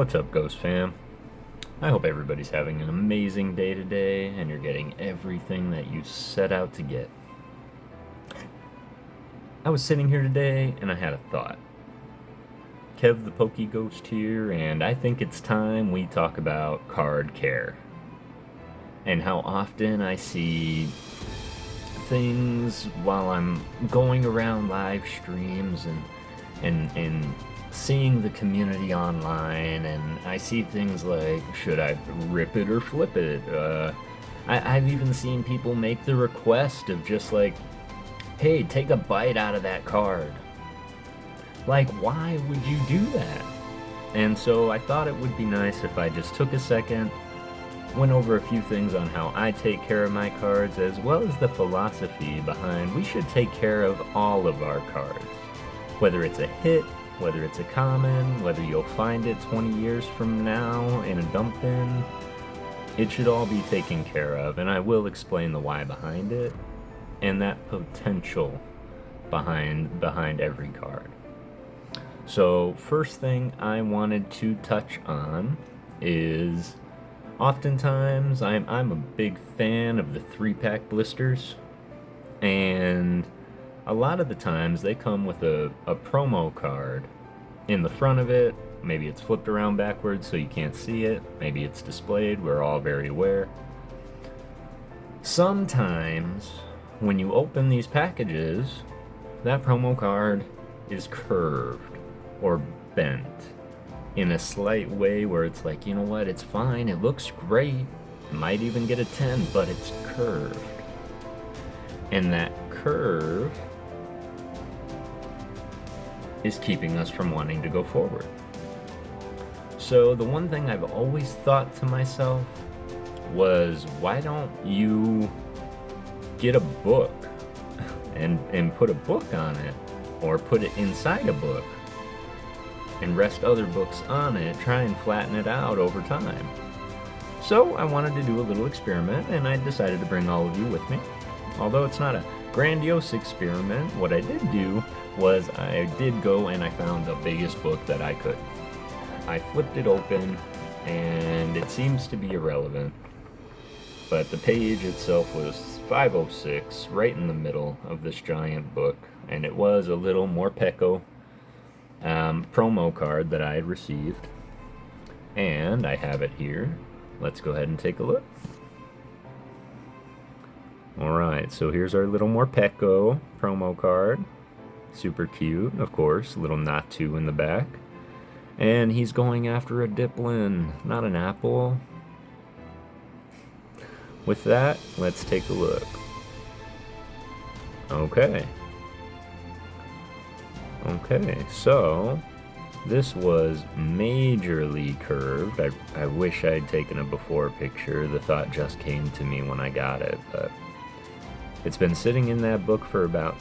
What's up, Ghost fam? I hope everybody's having an amazing day today and you're getting everything that you set out to get. I was sitting here today and I had a thought. Kev the Pokey Ghost here, and I think it's time we talk about card care. And how often I see things while I'm going around live streams and seeing the community online, and I see things like, should I rip it or flip it? I've even seen people make the request of just like, hey, take a bite out of that card. Like, why would you do that? And so I thought it would be nice if I just took a second, went over a few things on how I take care of my cards, as well as the philosophy behind we should take care of all of our cards. Whether it's a hit, whether it's a common, whether you'll find it 20 years from now in a dump bin, it should all be taken care of, and I will explain the why behind it and that potential behind every card. So first thing I wanted to touch on is oftentimes I'm a big fan of the 3-pack blisters, and a lot of the times they come with a promo card in the front of it. Maybe it's flipped around backwards so you can't see it. Maybe it's displayed. We're all very aware. Sometimes when you open these packages, that promo card is curved or bent in a slight way where it's like, you know what, it's fine, it looks great, it might even get a 10, but it's curved. And that curve is keeping us from wanting to go forward. So the one thing I've always thought to myself was, why don't you get a book and put a book on it, or put it inside a book and rest other books on it, try and flatten it out over time. So I wanted to do a little experiment, and I decided to bring all of you with me. Although it's not a grandiose experiment, what I did do was I did go and I found the biggest book that I could. I flipped it open, and it seems to be irrelevant, but the page itself was 506, right in the middle of this giant book, and it was a little Morpeko promo card that I had received, and I have it here. Let's go ahead and take a look. Alright, so here's our little Morpeko promo card. Super cute, of course, little Natu in the back. And he's going after a Diplin, not an apple. With that, let's take a look. Okay, so this was majorly curved. I wish I'd taken a before picture. The thought just came to me when I got it, but it's been sitting in that book for about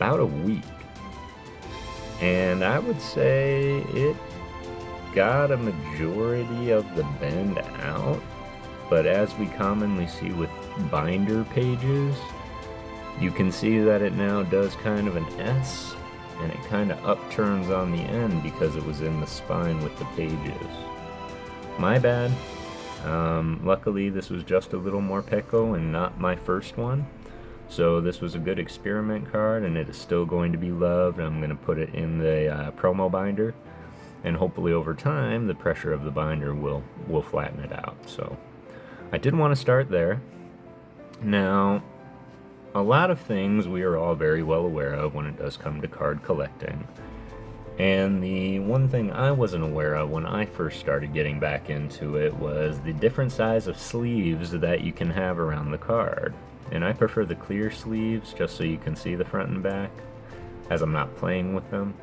a week. And I would say it got a majority of the bend out, but as we commonly see with binder pages, you can see that it now does kind of an S, and it kind of upturns on the end because it was in the spine with the pages. My bad. Luckily this was just a little Morpeko and not my first one. So this was a good experiment card, and it is still going to be loved. I'm going to put it in the promo binder, and hopefully over time the pressure of the binder will flatten it out. So I did want to start there. Now, a lot of things we are all very well aware of when it does come to card collecting. And the one thing I wasn't aware of when I first started getting back into it was the different size of sleeves that you can have around the card. And I prefer the clear sleeves just so you can see the front and back, as I'm not playing with them.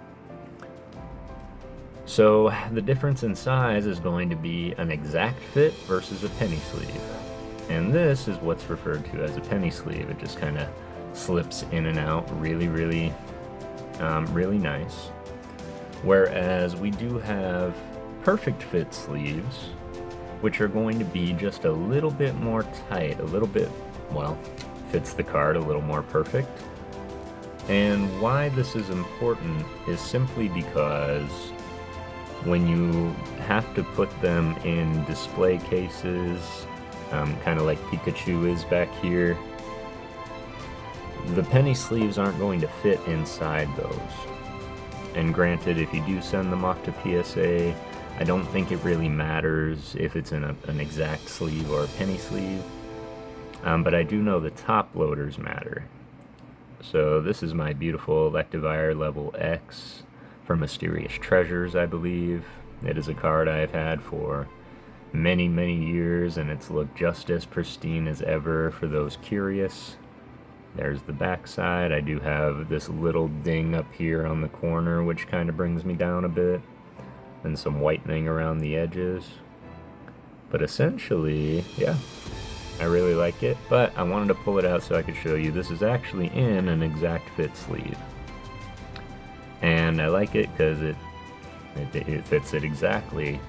So the difference in size is going to be an exact fit versus a penny sleeve. And this is what's referred to as a penny sleeve. It just kind of slips in and out really nice. Whereas we do have perfect fit sleeves, which are going to be just a little bit more tight, a little bit, well, fits the card a little more perfect. And why this is important is simply because when you have to put them in display cases, kind of like Pikachu is back here, the penny sleeves aren't going to fit inside those. And granted, if you do send them off to PSA, I don't think it really matters if it's in an exact sleeve or a penny sleeve. But I do know the top loaders matter. So this is my beautiful Electivire level X for Mysterious Treasures, I believe. It is a card I've had for many, many years, and it's looked just as pristine as ever for those curious. There's the back side. I do have this little ding up here on the corner, which kind of brings me down a bit, and some whitening around the edges. But essentially, yeah, I really like it, but I wanted to pull it out so I could show you. This is actually in an exact fit sleeve. And I like it because it fits it exactly.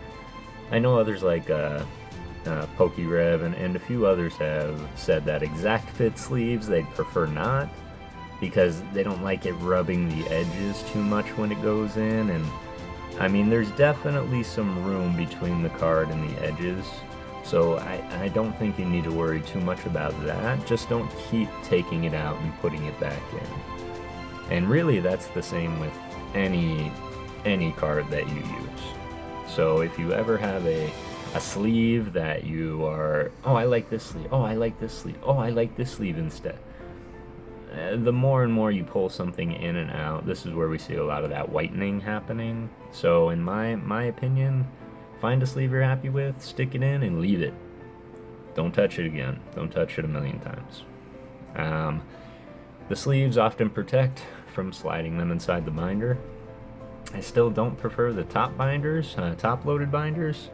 I know others like PokeRev and a few others have said that exact fit sleeves they'd prefer not, because they don't like it rubbing the edges too much when it goes in. And I mean, there's definitely some room between the card and the edges, so I don't think you need to worry too much about that. Just don't keep taking it out and putting it back in. And really, that's the same with any card that you use. So if you ever have a sleeve that you are, oh, I like this sleeve, oh, I like this sleeve, oh, I like this sleeve instead. The more and more you pull something in and out, this is where we see a lot of that whitening happening. So in my opinion, find a sleeve you're happy with, stick it in, and leave it. Don't touch it again. Don't touch it a million times. The sleeves often protect from sliding them inside the binder. I still don't prefer the top binders, top-loaded binders.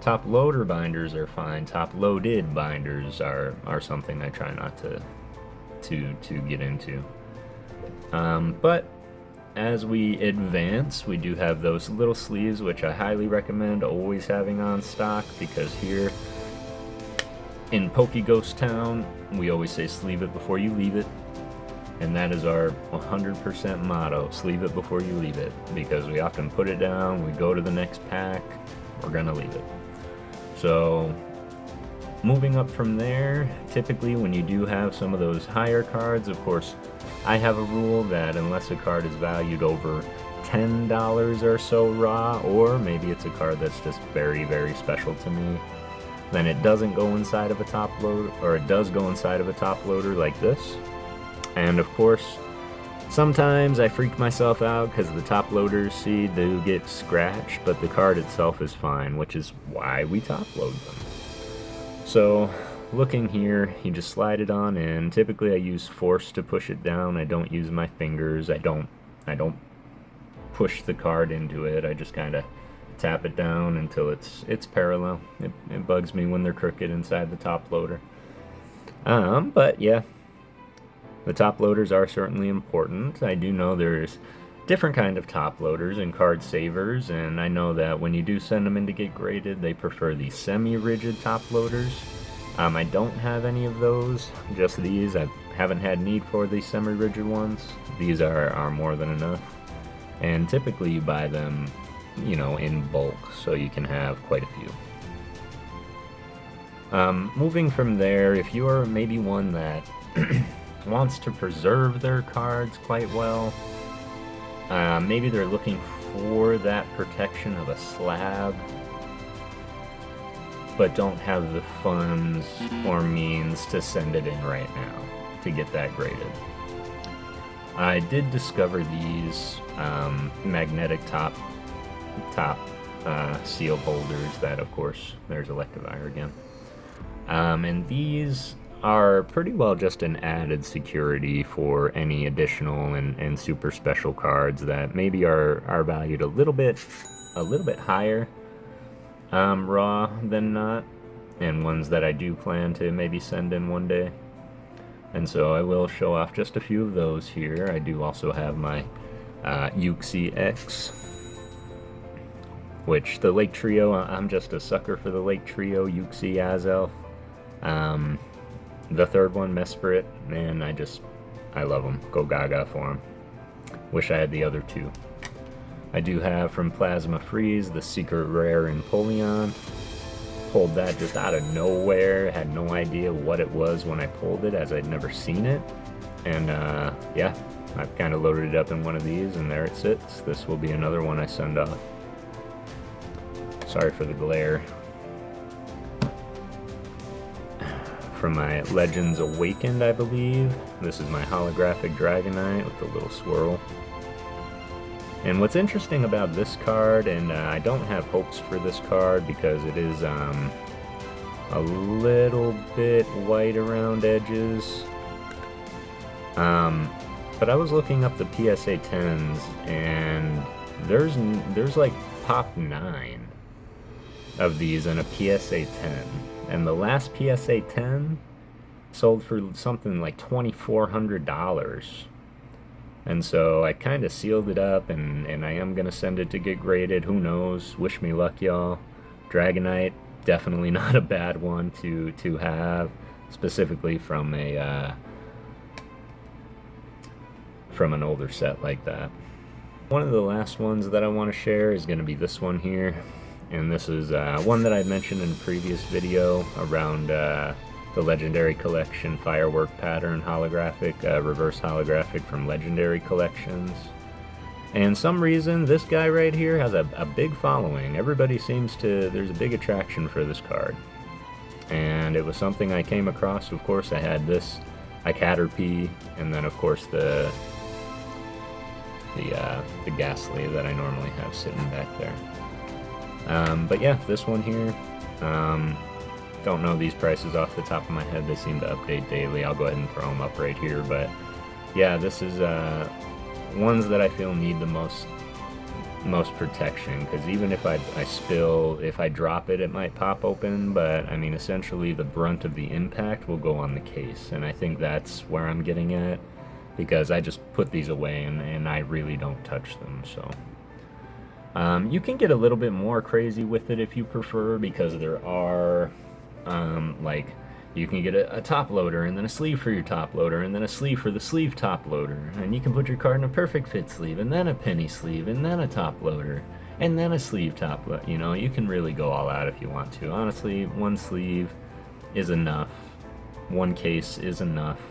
Top-loader binders are fine. Top-loaded binders are something I try not to get into. But as we advance, we do have those little sleeves, which I highly recommend always having on stock, because here in Pokeghost Town, we always say sleeve it before you leave it. And that is our 100% motto, sleeve it before you leave it, because we often put it down, we go to the next pack, we're gonna leave it. So moving up from there, typically when you do have some of those higher cards, of course, I have a rule that unless a card is valued over $10 or so raw, or maybe it's a card that's just very, very special to me, then it doesn't go inside of a top loader, or it does go inside of a top loader like this. And of course, sometimes I freak myself out because the top loaders do get scratched, but the card itself is fine, which is why we top load them. So looking here, you just slide it on in. Typically I use force to push it down. I don't use my fingers. I don't push the card into it. I just kind of tap it down until it's parallel. It bugs me when they're crooked inside the top loader. But yeah, the top loaders are certainly important. I do know there's different kind of top loaders and card savers, and I know that when you do send them in to get graded, they prefer the semi-rigid top loaders. I don't have any of those, just these. I haven't had need for the semi-rigid ones. These are more than enough. And typically you buy them, you know, in bulk, so you can have quite a few. Moving from there, if you are maybe one that wants to preserve their cards quite well, maybe they're looking for that protection of a slab, but don't have the funds or means to send it in right now to get that graded. I did discover these magnetic top seal holders that, of course, there's Electivire again. And these are pretty well just an added security for any additional and super special cards that maybe are valued a little bit higher raw than not, and ones that I do plan to maybe send in one day. And so I will show off just a few of those here. I do also have my Uxie X, which the Lake Trio, I'm just a sucker for the Lake Trio, Uxie, Azelf. The third one, Mesprit, man, I love them. Go gaga for them. Wish I had the other two. I do have from Plasma Freeze the Secret Rare Empoleon. Pulled that just out of nowhere, had no idea what it was when I pulled it, as I'd never seen it. And yeah, I've kind of loaded it up in one of these, and there it sits. This will be another one I send off. Sorry for the glare. From my Legends Awakened, I believe. This is my holographic Dragonite with the little swirl. And what's interesting about this card, and I don't have hopes for this card because it is a little bit white around edges. But I was looking up the PSA 10s, and there's like top 9 of these in a PSA 10. And the last PSA 10 sold for something like $2,400. And so I kind of sealed it up, and I am going to send it to get graded. Who knows? Wish me luck, y'all. Dragonite, definitely not a bad one to have, specifically from a from an older set like that. One of the last ones that I want to share is going to be this one here. And this is one that I mentioned in a previous video around the Legendary Collection Firework Pattern holographic, reverse holographic from Legendary Collections. And some reason, this guy right here has a big following. Everybody seems to, there's a big attraction for this card. And it was something I came across. Of course, I had this, I Caterpie, and then of course the Ghastly that I normally have sitting back there. But yeah, this one here, don't know these prices off the top of my head. They seem to update daily. I'll go ahead and throw them up right here. But yeah, this is ones that I feel need the most protection, because even if I spill, if I drop it, it might pop open. But I mean, essentially the brunt of the impact will go on the case, and I think that's where I'm getting at, because I just put these away and I really don't touch them. So you can get a little bit more crazy with it if you prefer, because there are like, you can get a top loader, and then a sleeve for your top loader, and then a sleeve for the sleeve top loader, and you can put your card in a perfect fit sleeve, and then a penny sleeve, and then a top loader, and then a sleeve top loader. You know, you can really go all out if you want to. Honestly, one sleeve is enough. One case is enough.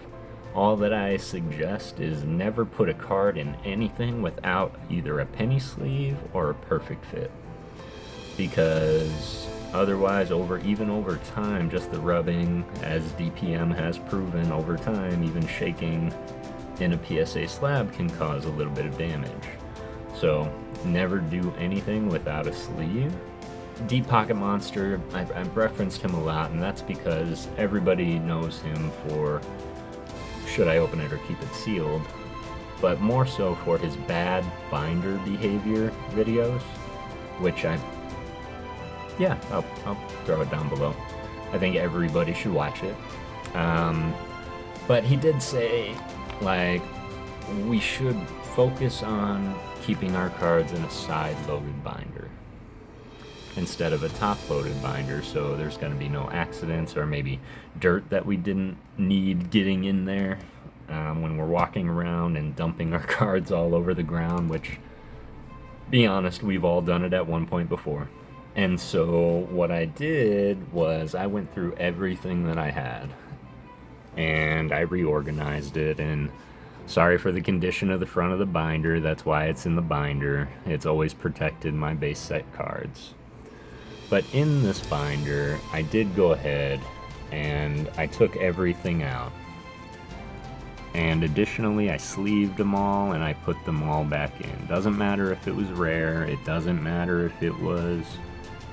All that I suggest is never put a card in anything without either a penny sleeve or a perfect fit, because otherwise, even over time, just the rubbing, as DPM has proven over time, even shaking in a PSA slab can cause a little bit of damage. So never do anything without a sleeve. Deep Pocket Monster, I've referenced him a lot, and that's because everybody knows him for should I open it or keep it sealed, but more so for his bad binder behavior videos, which I'll throw it down below. I think everybody should watch it. But he did say, like, we should focus on keeping our cards in a side-loaded binder instead of a top-loaded binder, so there's going to be no accidents or maybe dirt that we didn't need getting in there when we're walking around and dumping our cards all over the ground, which, be honest, we've all done it at one point before. And so what I did was I went through everything that I had, and I reorganized it. And sorry for the condition of the front of the binder, that's why it's in the binder. It's always protected my base set cards. But in this binder, I did go ahead and I took everything out. And additionally, I sleeved them all and I put them all back in. Doesn't matter if it was rare, it doesn't matter if it was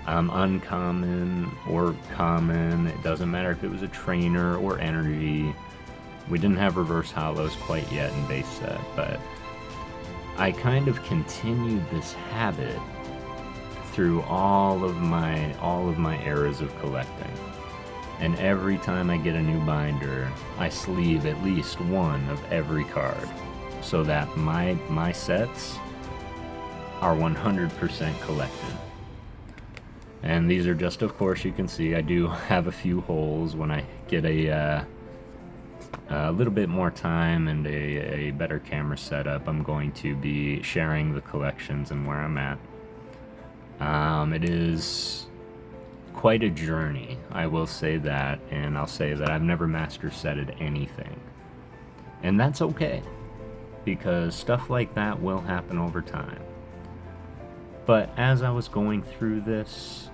uncommon or common, it doesn't matter if it was a trainer or energy. We didn't have reverse hollows quite yet in base set, but I kind of continued this habit through all of my eras of collecting. And every time I get a new binder, I sleeve at least one of every card, so that my sets are 100% collected. And these are just, of course, you can see I do have a few holes when I get a little bit more time and a a better camera setup, I'm going to be sharing the collections and where I'm at. It is quite a journey, I will say that, and I'll say that I've never master setted anything. And that's okay, because stuff like that will happen over time. But as I was going through this,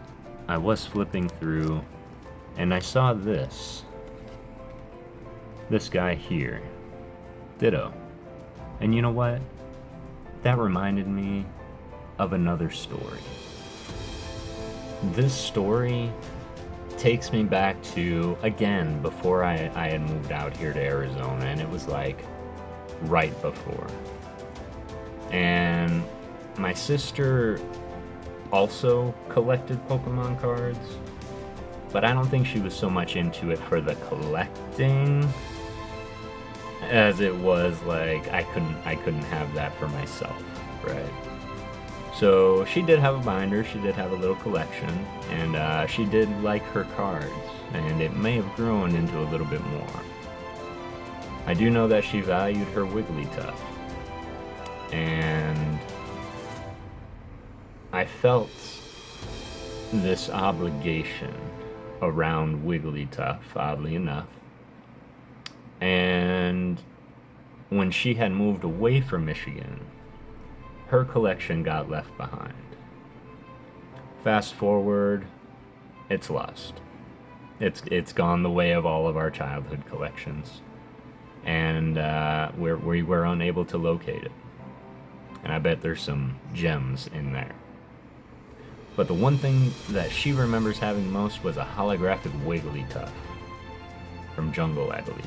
I was flipping through, and I saw this guy here, ditto. And you know what? That reminded me of another story. This story takes me back to, again, before I had moved out here to Arizona, and it was like right before. And my sister also collected Pokemon cards, but I don't think she was so much into it for the collecting as it was like I couldn't have that for myself, right? So she did have a binder, she did have a little collection, and she did like her cards, and it may have grown into a little bit more. I do know that she valued her Wigglytuff, and I felt this obligation around Wigglytuff, oddly enough. And when she had moved away from Michigan, her collection got left behind. Fast forward, it's lost. It's gone the way of all of our childhood collections, and we were unable to locate it. And I bet there's some gems in there. But the one thing that she remembers having most was a holographic Wigglytuff from Jungle, I believe.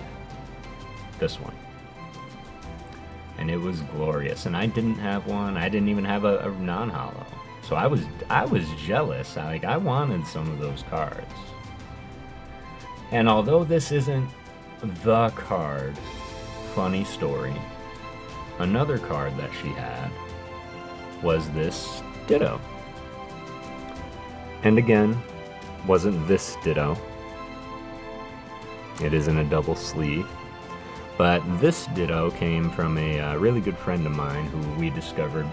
This one. And it was glorious. And I didn't have one. I didn't even have a non-holo. So I was jealous. I wanted some of those cards. And although this isn't the card, funny story, another card that she had was this Ditto. And again, wasn't this Ditto. It is in a double sleeve. But this Ditto came from a really good friend of mine who we discovered.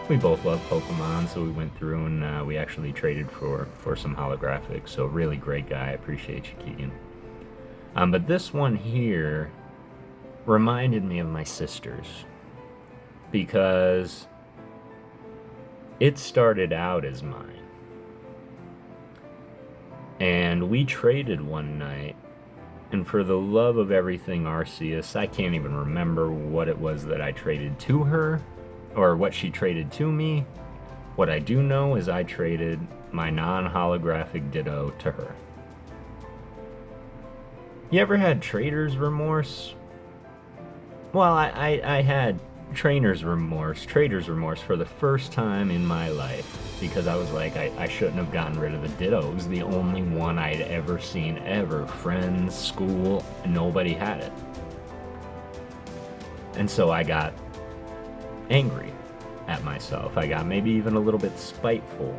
We both love Pokemon, so we went through and we actually traded for some holographics. So really great guy. I appreciate you, Keegan. But this one here reminded me of my sister's, because it started out as mine. And we traded one night, and for the love of everything Arceus, I can't even remember what it was that I traded to her, or what she traded to me. What I do know is I traded my non-holographic Ditto to her. You ever had trader's remorse? Well, I had trader's remorse for the first time in my life, because I was like, I shouldn't have gotten rid of the Ditto. It was the only one I'd ever seen, ever. Friends, school, nobody had it. And so I got angry at myself. I got maybe even a little bit spiteful.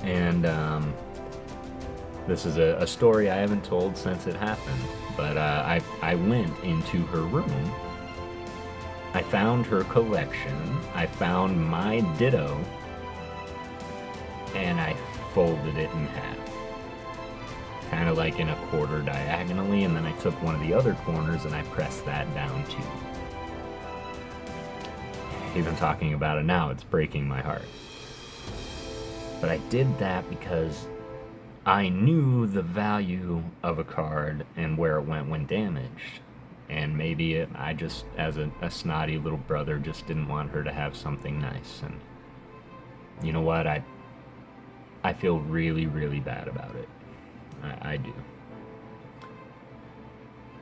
And this is a story I haven't told since it happened, but I went into her room. I found her collection, I found my Ditto, and I folded it in half. Kind of like in a quarter diagonally, and then I took one of the other corners and I pressed that down too. Even talking about it now, it's breaking my heart. But I did that because I knew the value of a card and where it went when damaged. And maybe I just, as a snotty little brother, just didn't want her to have something nice. And you know what? I feel really, really bad about it. I do.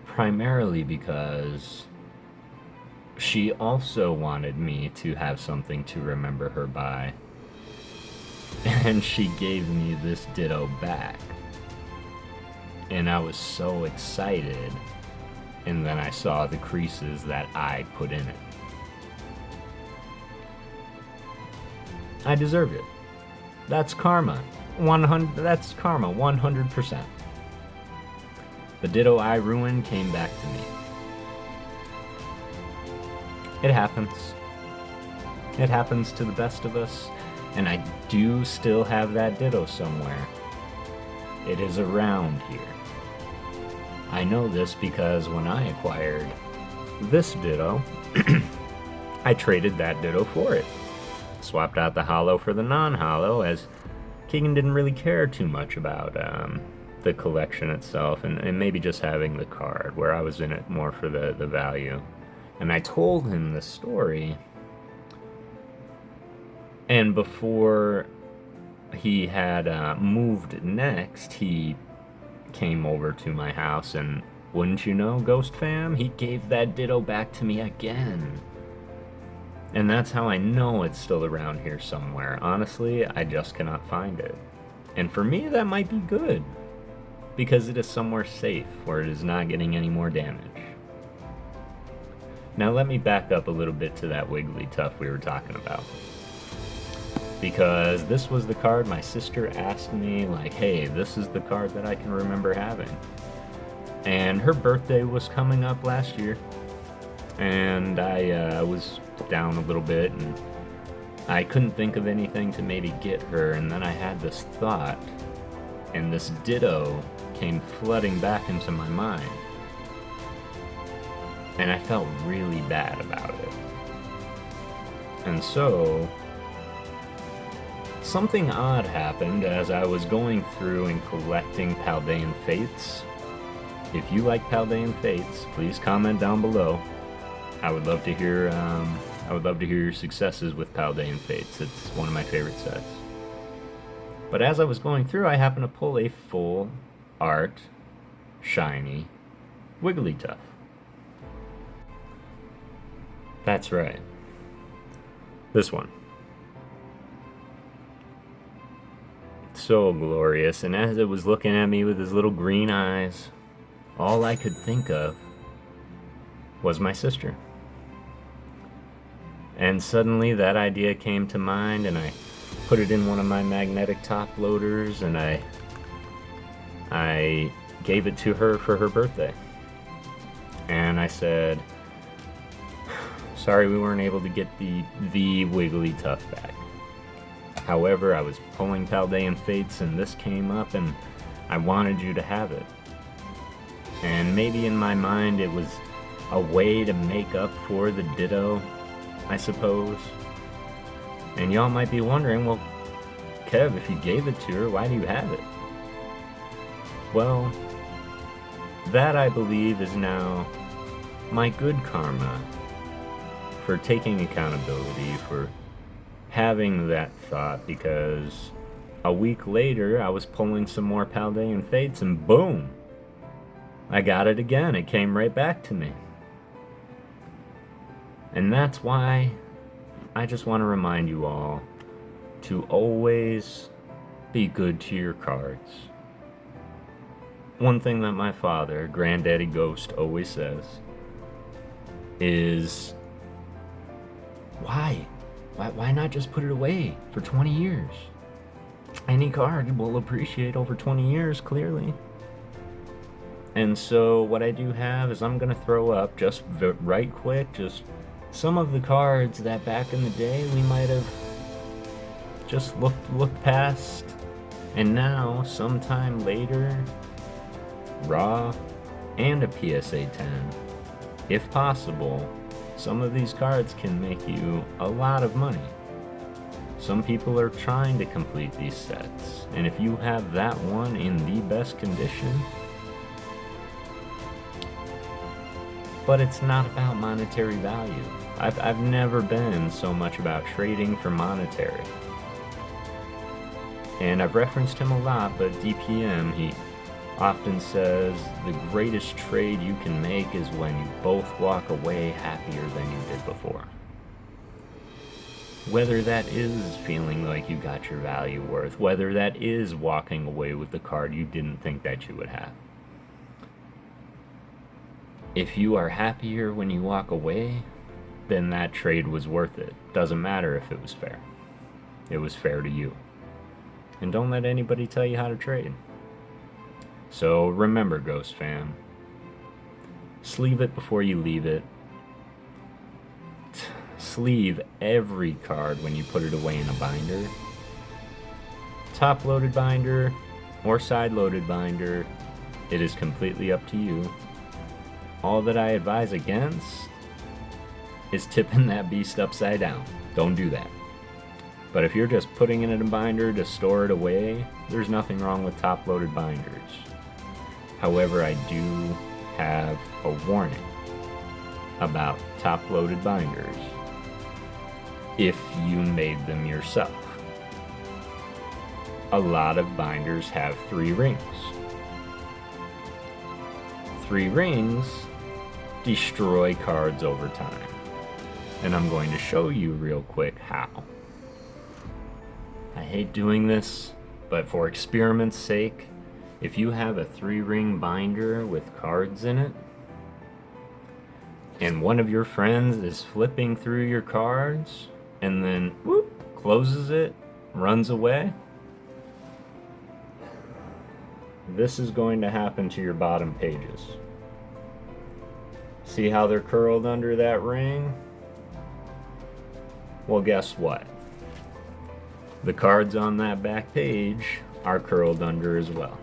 Primarily because she also wanted me to have something to remember her by. And she gave me this Ditto back. And I was so excited. And then I saw the creases that I put in it. I deserve it. That's karma. 100. That's karma. 100%. The Ditto I ruined came back to me. It happens. It happens to the best of us, and I do still have that Ditto somewhere. It is around here. I know this because when I acquired this Ditto, I traded that Ditto for it. Swapped out the hollow for the non-hollow, as Keegan didn't really care too much about the collection itself, and maybe just having the card, where I was in it more for the value. And I told him the story, and before he had moved next, he came over to my house, and wouldn't you know, Ghost Fam, he gave that Ditto back to me again. And that's how I know it's still around here somewhere. Honestly, I just cannot find it. And for me, that might be good, because it is somewhere safe, where it is not getting any more damage. Now let me back up a little bit to that Wigglytuff we were talking about. Because this was the card my sister asked me, like, hey, this is the card that I can remember having. And her birthday was coming up last year, and I was down a little bit, and I couldn't think of anything to maybe get her, and then I had this thought, and this Ditto came flooding back into my mind. And I felt really bad about it. And so something odd happened as I was going through and collecting Paldean Fates. If you like Paldean Fates, please comment down below. I would love to hear your successes with Paldean Fates. It's one of my favorite sets. But as I was going through, I happened to pull a full art, shiny Wigglytuff. That's right. This one. So glorious, and as it was looking at me with his little green eyes, all I could think of was my sister. And suddenly that idea came to mind, and I put it in one of my magnetic top loaders, and I gave it to her for her birthday. And I said, sorry we weren't able to get the Wigglytuff back. However, I was pulling Paldean Fates and this came up, and I wanted you to have it. And maybe in my mind it was a way to make up for the Ditto, I suppose. And y'all might be wondering, well, Kev, if you gave it to her, why do you have it? Well, that I believe is now my good karma for taking accountability for having that thought, because a week later I was pulling some more Paldean Fates and boom, I got it again. It came right back to me. And that's why I just want to remind you all to always be good to your cards. One thing that my father, Granddaddy Ghost, always says is, why? Why not just put it away for 20 years? Any card will appreciate over 20 years, clearly. And so what I do have is I'm going to throw up just right quick, just some of the cards that back in the day we might have just looked past. And now, sometime later, raw and a PSA 10, if possible, some of these cards can make you a lot of money. Some people are trying to complete these sets, and if you have that one in the best condition, but it's not about monetary value. I've never been so much about trading for monetary. And I've referenced him a lot, but DPM, he often says the greatest trade you can make is when you both walk away happier than you did before. Whether that is feeling like you got your value worth, whether that is walking away with the card you didn't think that you would have. If you are happier when you walk away, then that trade was worth it. Doesn't matter if it was fair. It was fair to you. And don't let anybody tell you how to trade. So remember, Ghost Fam, sleeve it before you leave it. sleeve every card when you put it away in a binder. Top-loaded binder or side-loaded binder, it is completely up to you. All that I advise against is tipping that beast upside down. Don't do that. But if you're just putting it in a binder to store it away, there's nothing wrong with top-loaded binders. However, I do have a warning about top-loaded binders if you made them yourself. A lot of binders have 3 rings. 3 rings destroy cards over time. And I'm going to show you real quick how. I hate doing this, but for experiment's sake, if you have a 3-ring binder with cards in it, and one of your friends is flipping through your cards, and then whoop, closes it, runs away, this is going to happen to your bottom pages. See how they're curled under that ring? Well, guess what? The cards on that back page are curled under as well.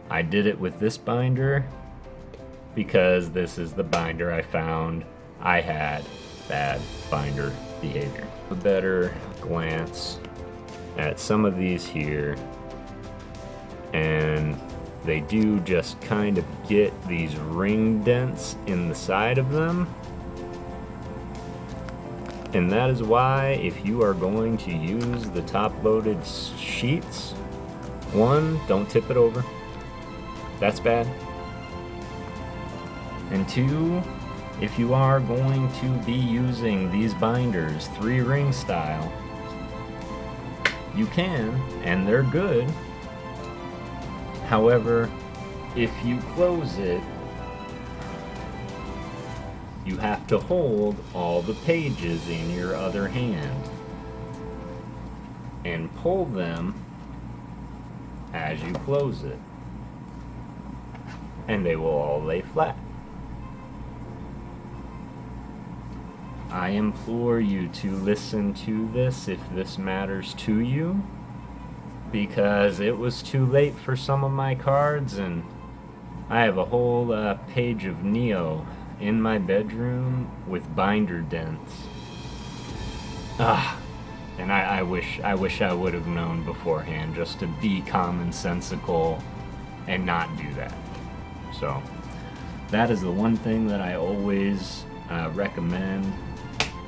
I did it with this binder because this is the binder I found I had bad binder behavior. A better glance at some of these here, and they do just kind of get these ring dents in the side of them. And that is why, if you are going to use the top-loaded sheets, 1, don't tip it over. That's bad. And 2, if you are going to be using these binders 3-ring style, you can, and they're good. However, if you close it, you have to hold all the pages in your other hand and pull them as you close it, and they will all lay flat. I implore you to listen to this if this matters to you, because it was too late for some of my cards, and I have a whole page of Neo in my bedroom with binder dents. And I wish I would have known beforehand just to be commonsensical and not do that. So that is the one thing that I always recommend.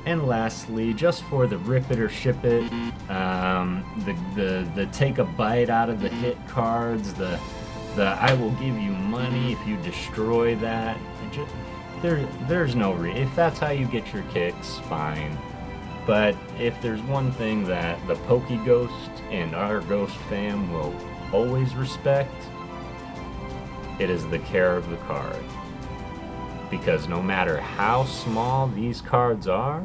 And lastly, just for the rip it or ship it, the take a bite out of the hit cards, the I will give you money if you destroy that. There's no if that's how you get your kicks, fine. But if there's one thing that the Pokey Ghost and our Ghost fam will always respect, it is the care of the card. Because no matter how small these cards are,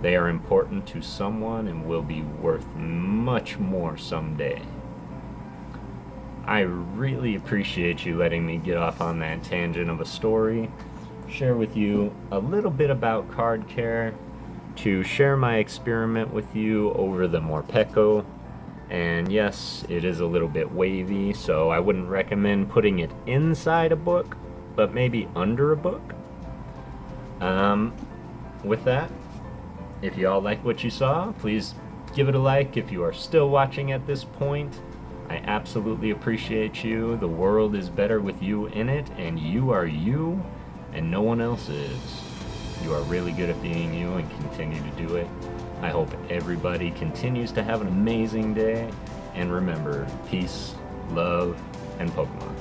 they are important to someone and will be worth much more someday. I really appreciate you letting me get off on that tangent of a story, share with you a little bit about card care, to share my experiment with you over the Morpeko. And yes, it is a little bit wavy, so I wouldn't recommend putting it inside a book, but maybe under a book. With that, if y'all like what you saw, please give it a like. If you are still watching at this point, I absolutely appreciate you. The world is better with you in it, and you are you, and no one else is. You are really good at being you, and continue to do it. I hope everybody continues to have an amazing day, and remember, peace, love, and Pokemon.